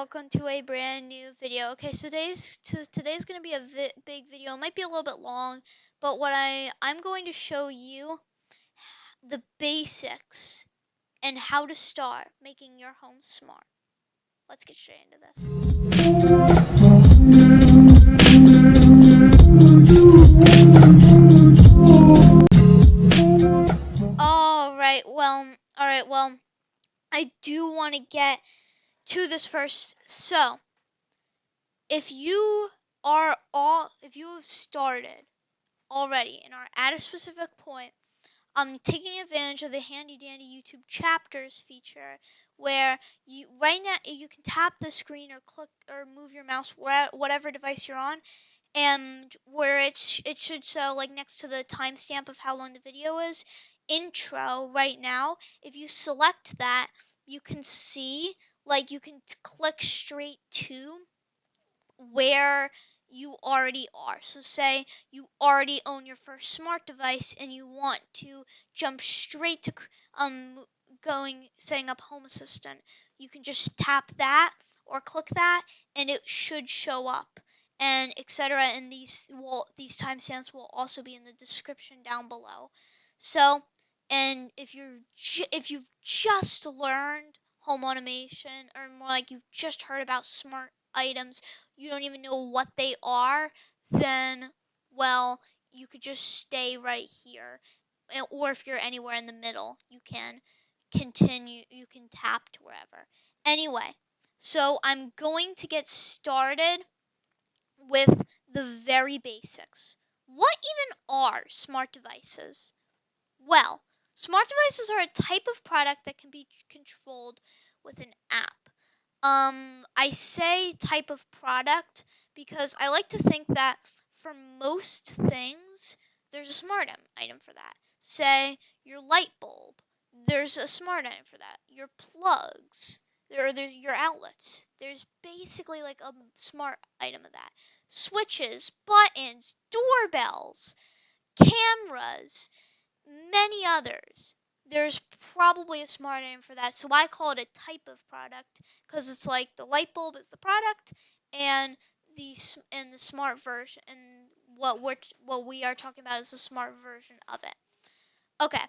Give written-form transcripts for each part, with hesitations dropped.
welcome to a brand new video. Okay, so today's gonna be a big video. It might be a little bit long, but I'm going to show you the basics and how to start making your home smart. Let's get straight into this. All right, well, I do want to get to this first. So, if you have started already and are at a specific point, taking advantage of the handy dandy YouTube chapters feature, where right now you can tap the screen or click or move your mouse whatever device you're on, and where it should show like next to the timestamp of how long the video is. Intro right now. If you select that, you can see you can click straight to where you already are. So say you already own your first smart device and you want to jump straight to setting up Home Assistant. You can just tap that or click that and it should show up, and etc. And these timestamps will also be in the description down below. So, and if you've just learned home automation, or more like you've just heard about smart items, you don't even know what they are, then, well, you could just stay right here. Or if you're anywhere in the middle, you can continue, you can tap to wherever. Anyway, so I'm going to get started with the very basics. What even are smart devices? Well, smart devices are a type of product that can be controlled with an app. I say type of product because I like to think that for most things, there's a smart item for that. Say your light bulb, there's a smart item for that. Your plugs, your outlets, there's basically like a smart item of that. Switches, buttons, doorbells, cameras, many others. There's probably a smart item for that, so I call it a type of product because it's like the light bulb is the product, and the smart version, and what we are talking about is the smart version of it. Okay.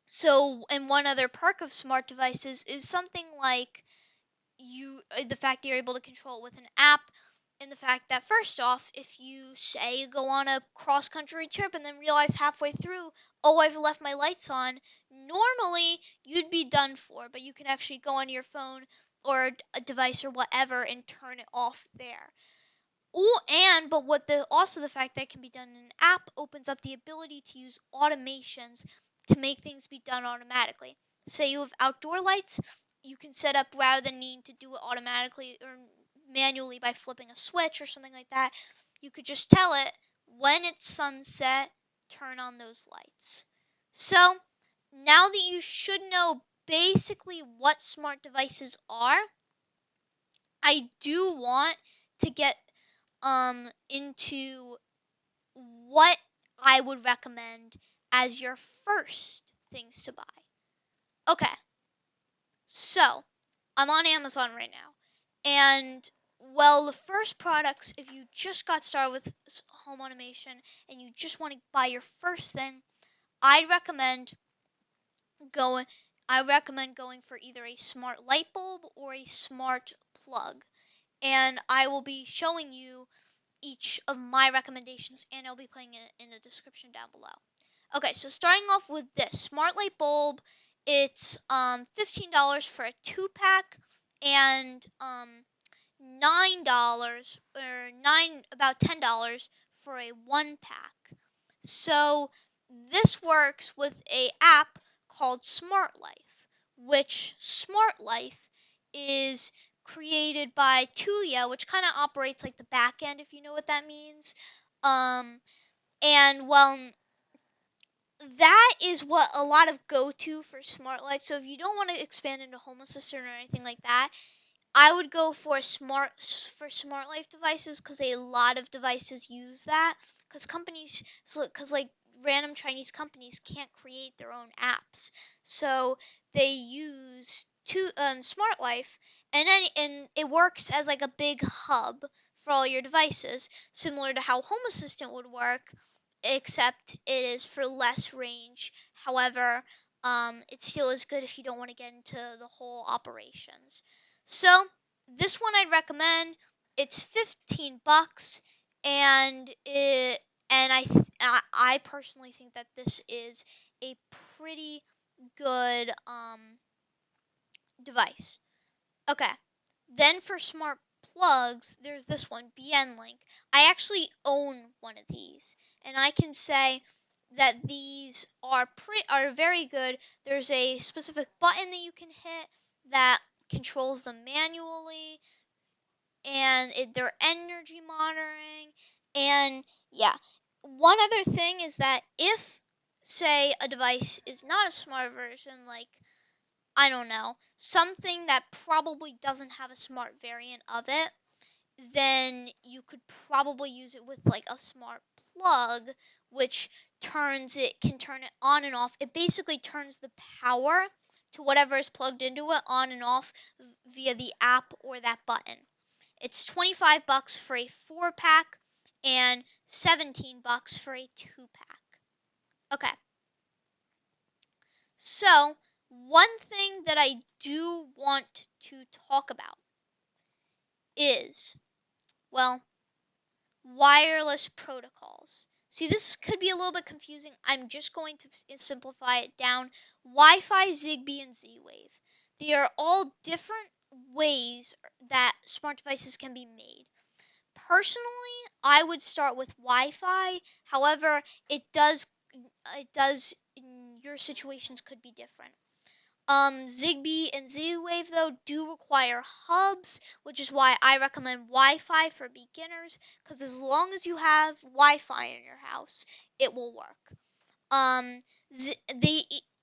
So, and one other perk of smart devices is something like the fact that you're able to control it with an app, and the fact that, first off, if you say go on a cross-country trip and then realize halfway through, oh, I've left my lights on, normally you'd be done for, but you can actually go on your phone or a device or whatever and turn it off there. Also the fact that it can be done in an app opens up the ability to use automations to make things be done automatically. Say you have outdoor lights, you can set up, rather than needing to do it automatically or manually by flipping a switch or something like that, you could just tell it when it's sunset, turn on those lights. So, now that you should know basically what smart devices are, I do want to get into what I would recommend as your first things to buy. Okay, so I'm on Amazon right now, and well, the first products, if you just got started with home automation and you just want to buy your first thing, I recommend going for either a smart light bulb or a smart plug, and I will be showing you each of my recommendations, and I'll be putting it in the description down below. Okay, so starting off with this smart light bulb, it's $15 for a 2-pack, and $9 or about $10 for a 1-pack. So this works with a app called Smart Life, which Smart Life is created by Tuya, which kind of operates like the back end, if you know what that means. And well, that is what a lot of go-to for smart lights. So if you don't want to expand into Home Assistant or anything like that, I would go for smart life devices, because a lot of devices use that, because like random Chinese companies can't create their own apps, so they use Smart Life, and it works as like a big hub for all your devices, similar to how Home Assistant would work, except it is for less range. However, it still is good if you don't want to get into the whole operations. So this one I'd recommend. It's 15 bucks, and I personally think that this is a pretty good device. Okay. Then for smart plugs, there's this one, BN Link. I actually own one of these, and I can say that these are very good. There's a specific button that you can hit that controls them manually, and they're energy monitoring. And yeah, one other thing is that if, say, a device is not a smart version, like, I don't know, something that probably doesn't have a smart variant of it, then you could probably use it with like a smart plug, which can turn it on and off. It basically turns the power to whatever is plugged into it on and off via the app or that button. It's 25 bucks for a 4-pack and 17 bucks for a 2-pack. Okay. So, one thing that I do want to talk about is, well, wireless protocols. See, this could be a little bit confusing. I'm just going to simplify it down. Wi-Fi, Zigbee, and Z-Wave. They are all different ways that smart devices can be made. Personally, I would start with Wi-Fi. However, your situations could be different. Zigbee and Z-Wave, though, do require hubs, which is why I recommend Wi-Fi for beginners, because as long as you have Wi-Fi in your house, it will work. They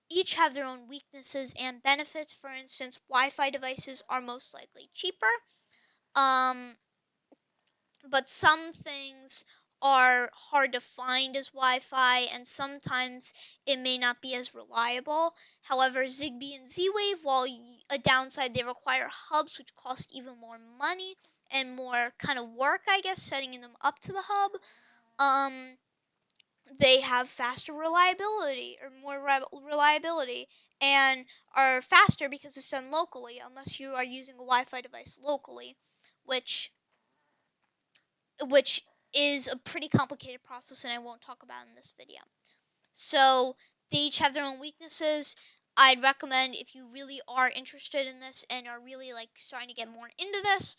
each have their own weaknesses and benefits. For instance, Wi-Fi devices are most likely cheaper, um, but some things are hard to find as Wi-Fi, and sometimes it may not be as reliable. However, Zigbee and Z-Wave, while a downside, they require hubs, which cost even more money and more kind of work, I guess, setting them up to the hub. They have faster reliability or more reliability, and are faster because it's done locally, unless you are using a Wi-Fi device locally, which which is a pretty complicated process and I won't talk about in this video. So they each have their own weaknesses. I'd recommend, if you really are interested in this and are really like starting to get more into this,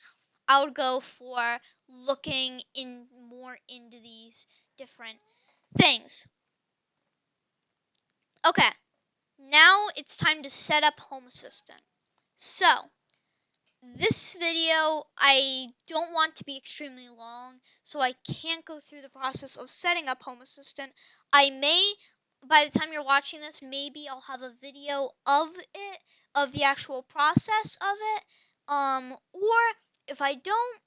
I would go for looking more into these different things. Okay, now it's time to set up Home Assistant. So this video, I don't want to be extremely long, so I can't go through the process of setting up Home Assistant. I may, by the time you're watching this, maybe I'll have a video of it, of the actual process of it. Or if I don't,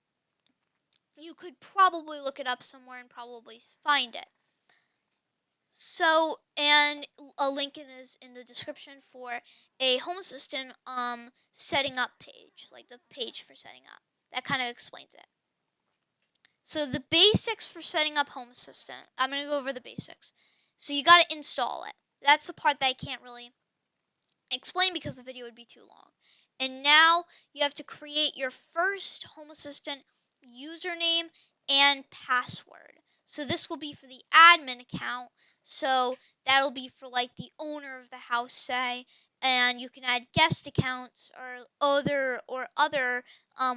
you could probably look it up somewhere and probably find it. So, and a link is in the description for a Home Assistant setting up page, like the page for setting up. That kind of explains it. So the basics for setting up Home Assistant, I'm going to go over the basics. So you got to install it. That's the part that I can't really explain because the video would be too long. And now you have to create your first Home Assistant username and password. So this will be for the admin account. So that'll be for like the owner of the house, say, and you can add guest accounts or other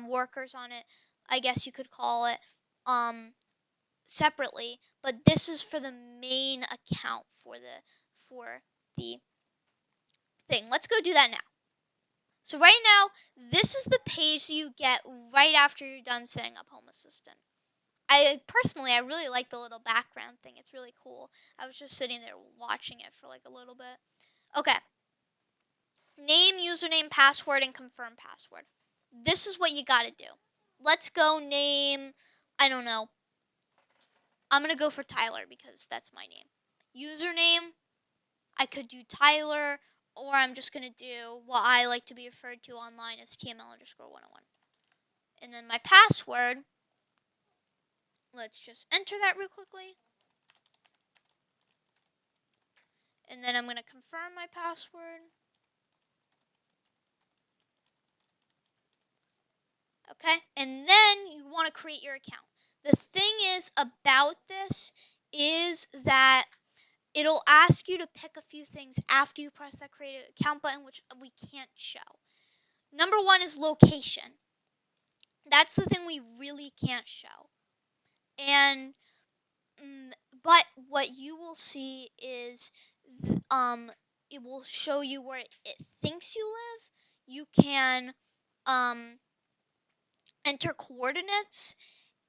workers on it, I guess you could call it, separately. But this is for the main account for the thing. Let's go do that now. So right now, this is the page that you get right after you're done setting up Home Assistant. I really like the little background thing. It's really cool. I was just sitting there watching it for like a little bit. Okay. Name, username, password, and confirm password. This is what you gotta do. Let's go name, I don't know. I'm gonna go for Tyler because that's my name. Username, I could do Tyler or I'm just going to do what I like to be referred to online as TML_101. And then my password, let's just enter that real quickly. And then I'm going to confirm my password. Okay, and then you want to create your account. The thing is about this is that it'll ask you to pick a few things after you press that create account button, which we can't show. Number one is location. That's the thing we really can't show. And but what you will see is it will show you where it thinks you live. You can enter coordinates,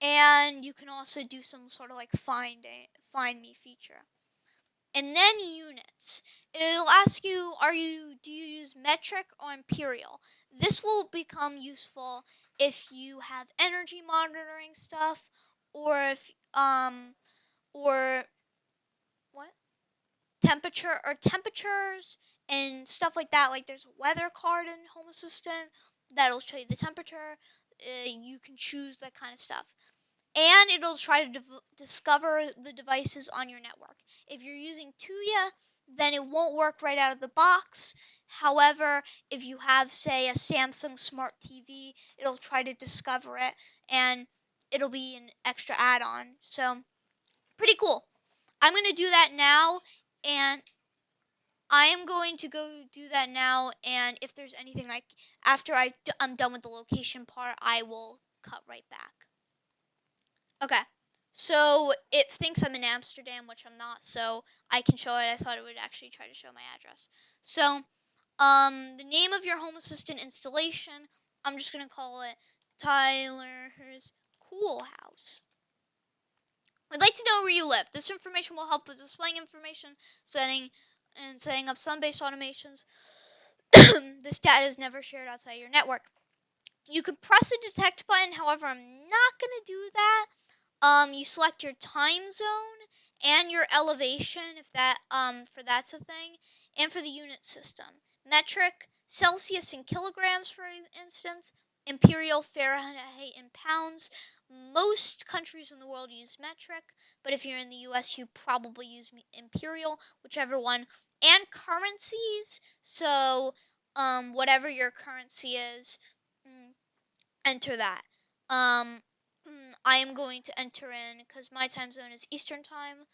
and you can also do some sort of like find me feature. And then units. It'll ask you, do you use metric or imperial? This will become useful if you have energy monitoring stuff, or if or what? Temperatures and stuff like that. Like there's a weather card in Home Assistant that'll show you the temperature. You can choose that kind of stuff. And it'll try to discover the devices on your network. If you're using Tuya, then it won't work right out of the box. However, if you have, say, a Samsung Smart TV, it'll try to discover it, and it'll be an extra add-on. So, pretty cool. I'm going to do that now, and I am going to go do that now, and if there's anything like after I'm done with the location part, I will cut right back. Okay, so it thinks I'm in Amsterdam, which I'm not, so I can show it. I thought it would actually try to show my address. So, the name of your Home Assistant installation, I'm just going to call it Tyler's Cool House. We'd like to know where you live. This information will help with displaying information, setting up sun-based automations. This data is never shared outside your network. You can press the detect button, however, I'm not going to do that. You select your time zone and your elevation, if that for that's a thing, and for the unit system. Metric, Celsius in kilograms, for instance, imperial, Fahrenheit in pounds. Most countries in the world use metric, but if you're in the US, you probably use imperial, whichever one. And currencies, so whatever your currency is, enter that. I am going to enter in, because my time zone is Eastern time,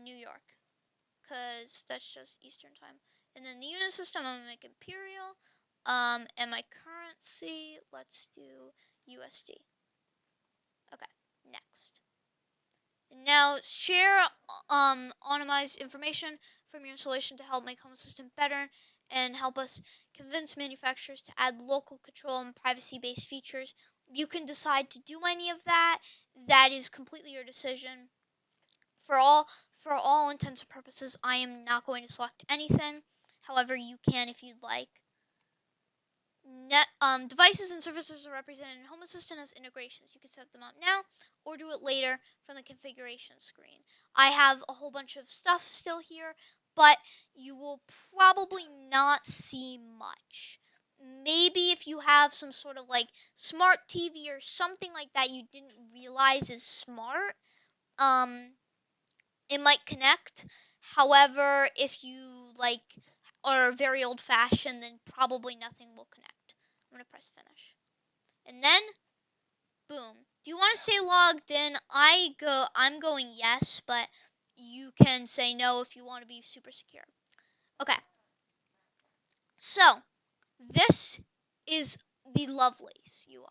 New York, because that's just Eastern time. And then the unit system, I'm going to make imperial. And my currency, let's do USD. Okay, next. Now, share anonymized information from your installation to help make Home Assistant better and help us convince manufacturers to add local control and privacy-based features. You can decide to do any of that. That is completely your decision. For all intents and purposes, I am not going to select anything. However, you can if you'd like. Devices and services are represented in Home Assistant as integrations. You can set them up now or do it later from the configuration screen. I have a whole bunch of stuff still here, but you will probably not see much. Maybe if you have some sort of like smart TV or something like that you didn't realize is smart, it might connect. However, if you like are very old fashioned, then probably nothing will connect. I'm going to press finish. And then, boom. Do you want to stay logged in? I'm going yes, but you can say no if you want to be super secure. Okay. So, this is the Lovelace UI.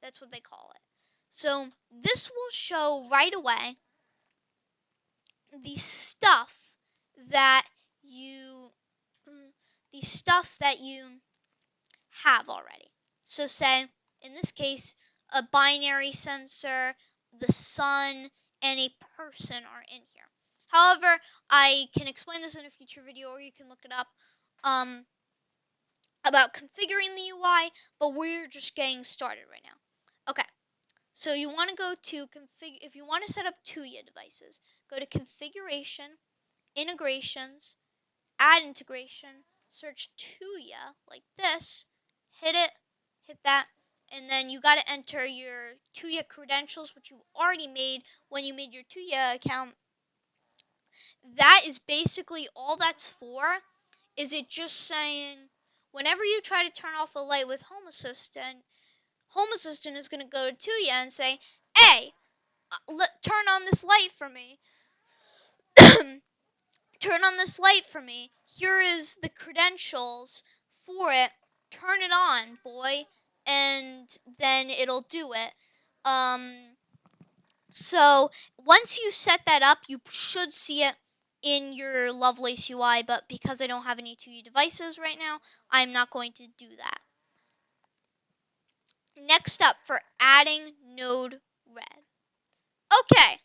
That's what they call it. So, this will show right away the stuff that you have already. So say, in this case, a binary sensor, the sun, and a person are in here. However, I can explain this in a future video, or you can look it up about configuring the UI, but we're just getting started right now. Okay, so you want to go to config. If you want to set up Tuya devices, go to configuration integrations, add integration, search Tuya like this, hit it, hit that, and then you got to enter your Tuya credentials, which you already made when you made your Tuya account. That is basically all that's for. Is it just saying whenever you try to turn off a light with Home Assistant is going to go to Tuya and say, hey, turn on this light for me. Turn on this light for me. Here is the credentials for it. Turn it on, boy. And then it'll do it. So once you set that up, you should see it in your Lovelace UI, but because I don't have any 2U devices right now, I'm not going to do that. Next up, for adding Node Red. Okay,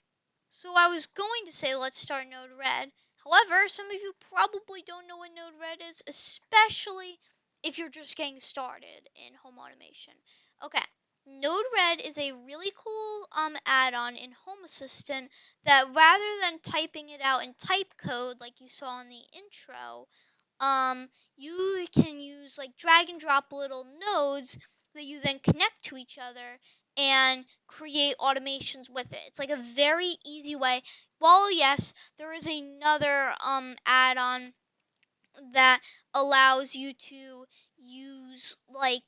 so I was going to say let's start Node Red. However, some of you probably don't know what Node Red is, especially if you're just getting started in home automation. Okay, Node Red is a really cool add-on in Home Assistant that rather than typing it out in type code like you saw in the intro, you can use like drag and drop little nodes that you then connect to each other and create automations with it. It's like a very easy way. Well, yes, there is another add-on that allows you to use like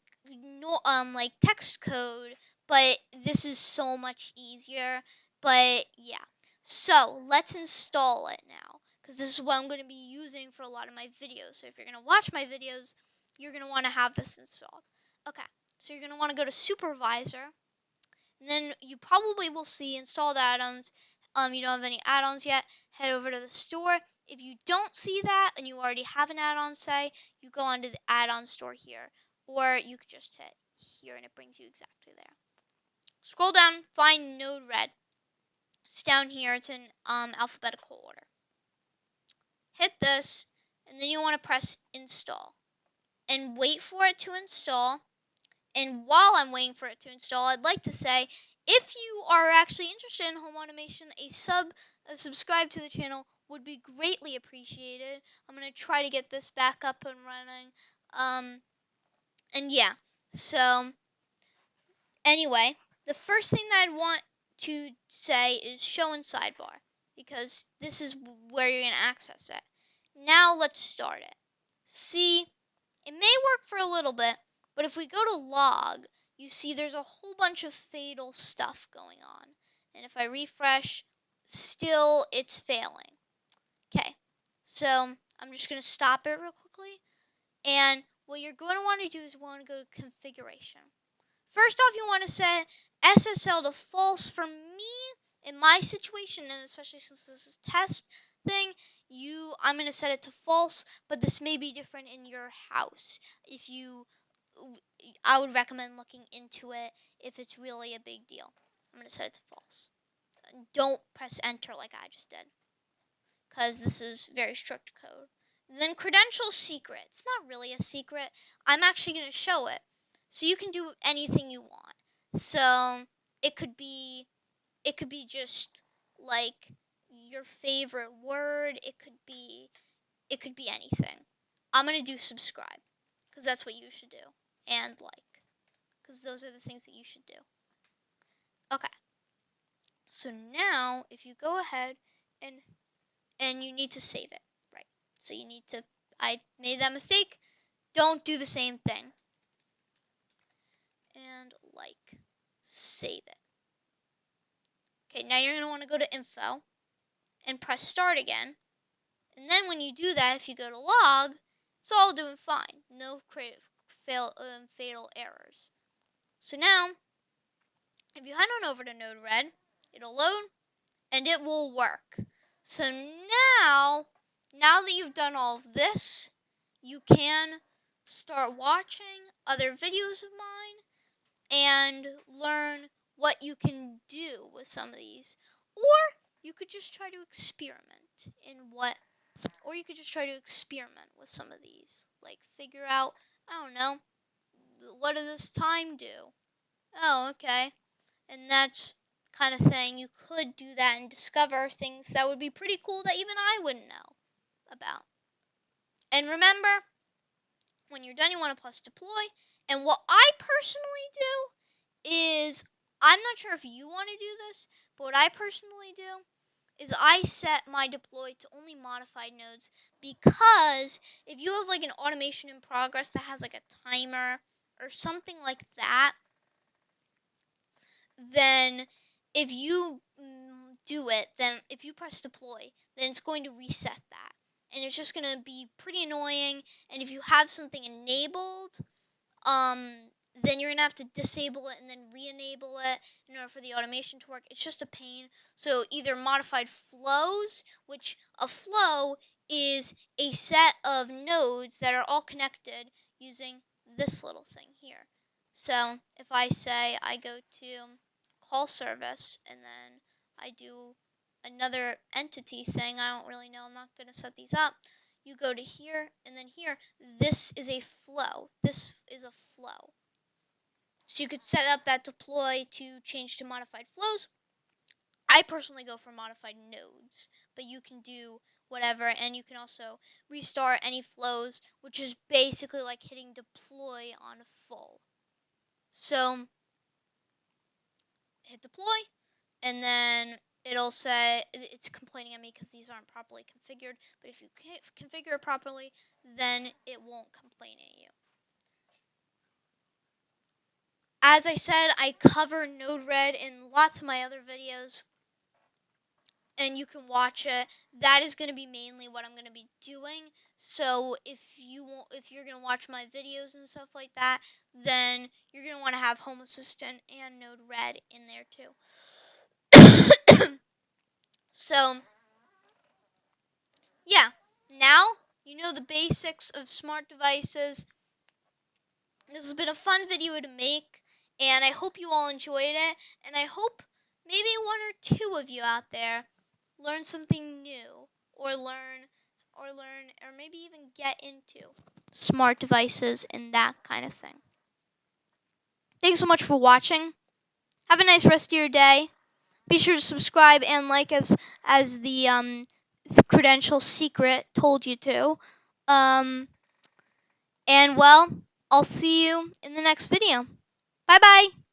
text code, but this is so much easier. But yeah, so let's install it now, because this is what I'm going to be using for a lot of my videos. So if you're going to watch my videos, you're going to want to have this installed. Okay, so you're going to want to go to Supervisor, and then you probably will see installed add-ons. You don't have any add-ons yet, head over to the store. If you don't see that and you already have an add-on, say, you go onto the add-on store here. Or you could just hit here and it brings you exactly there. Scroll down, find Node Red. It's down here, it's in alphabetical order. Hit this, and then you want to press install. And wait for it to install. And while I'm waiting for it to install, I'd like to say, if you are actually interested in home automation, a subscribe to the channel would be greatly appreciated. I'm going to try to get this back up and running. And yeah, so anyway, the first thing that I'd want to say is show in sidebar, because this is where you're going to access it. Now let's start it. See, it may work for a little bit, but if we go to log, you see there's a whole bunch of fatal stuff going on. And if I refresh, still it's failing. Okay, so I'm just going to stop it real quickly. And what you're going to want to do is you want to go to configuration. First off, you want to set SSL to false. For me, in my situation, and especially since this is a test thing, I'm going to set it to false, but this may be different in your house. I would recommend looking into it if it's really a big deal. I'm going to set it to false. Don't press enter like I just did, because this is very strict code. Then credential secret. It's not really a secret. I'm actually going to show it. So you can do anything you want. So it could be just like your favorite word. It could be anything. I'm going to do subscribe, because that's what you should do. And like, because those are the things that you should do. Okay. So now if you go ahead and you need to save it, right? So you need to, I made that mistake. Don't do the same thing. And like, save it. Okay, now you're going to want to go to info and press start again. And then when you do that, if you go to log, it's all doing fine. No fatal errors. So now, if you head on over to Node Red, it'll load and it will work. So now that you've done all of this, you can start watching other videos of mine and learn what you can do with some of these. Or you could just try to experiment with some of these. Like figure out, I don't know, what does this time do? Oh, okay. And that's kind of thing. You could do that and discover things that would be pretty cool that even I wouldn't know. about. And remember, when you're done, you want to press deploy. And what I personally do is, I'm not sure if you want to do this, but what I personally do is I set my deploy to only modified nodes, because if you have like an automation in progress that has like a timer or something like that, then if you do it, then if you press deploy, then it's going to reset that. And it's just going to be pretty annoying. And if you have something enabled, then you're going to have to disable it and then re-enable it in order for the automation to work. It's just a pain. So either modified flows, which a flow is a set of nodes that are all connected using this little thing here. So if I say I go to call service and then I do another entity thing, I don't really know, I'm not going to set these up. You go to here and then here. This is a flow. This is a flow. So you could set up that deploy to change to modified flows. I personally go for modified nodes, but you can do whatever, and you can also restart any flows, which is basically like hitting deploy on full. So hit deploy, and then it'll say it's complaining at me because these aren't properly configured. But if you configure it properly, then it won't complain at you. As I said, I cover Node-RED in lots of my other videos, and you can watch it. That is going to be mainly what I'm going to be doing. So if you're going to watch my videos and stuff like that, then you're going to want to have Home Assistant and Node-RED in there too. So yeah, now you know the basics of smart devices. This has been a fun video to make, and I hope you all enjoyed it, and I hope maybe one or two of you out there learn something new, or maybe even get into smart devices and that kind of thing. Thanks so much for watching. Have a nice rest of your day. Be sure to subscribe and like as the credential secret told you to. And well, I'll see you in the next video. Bye bye.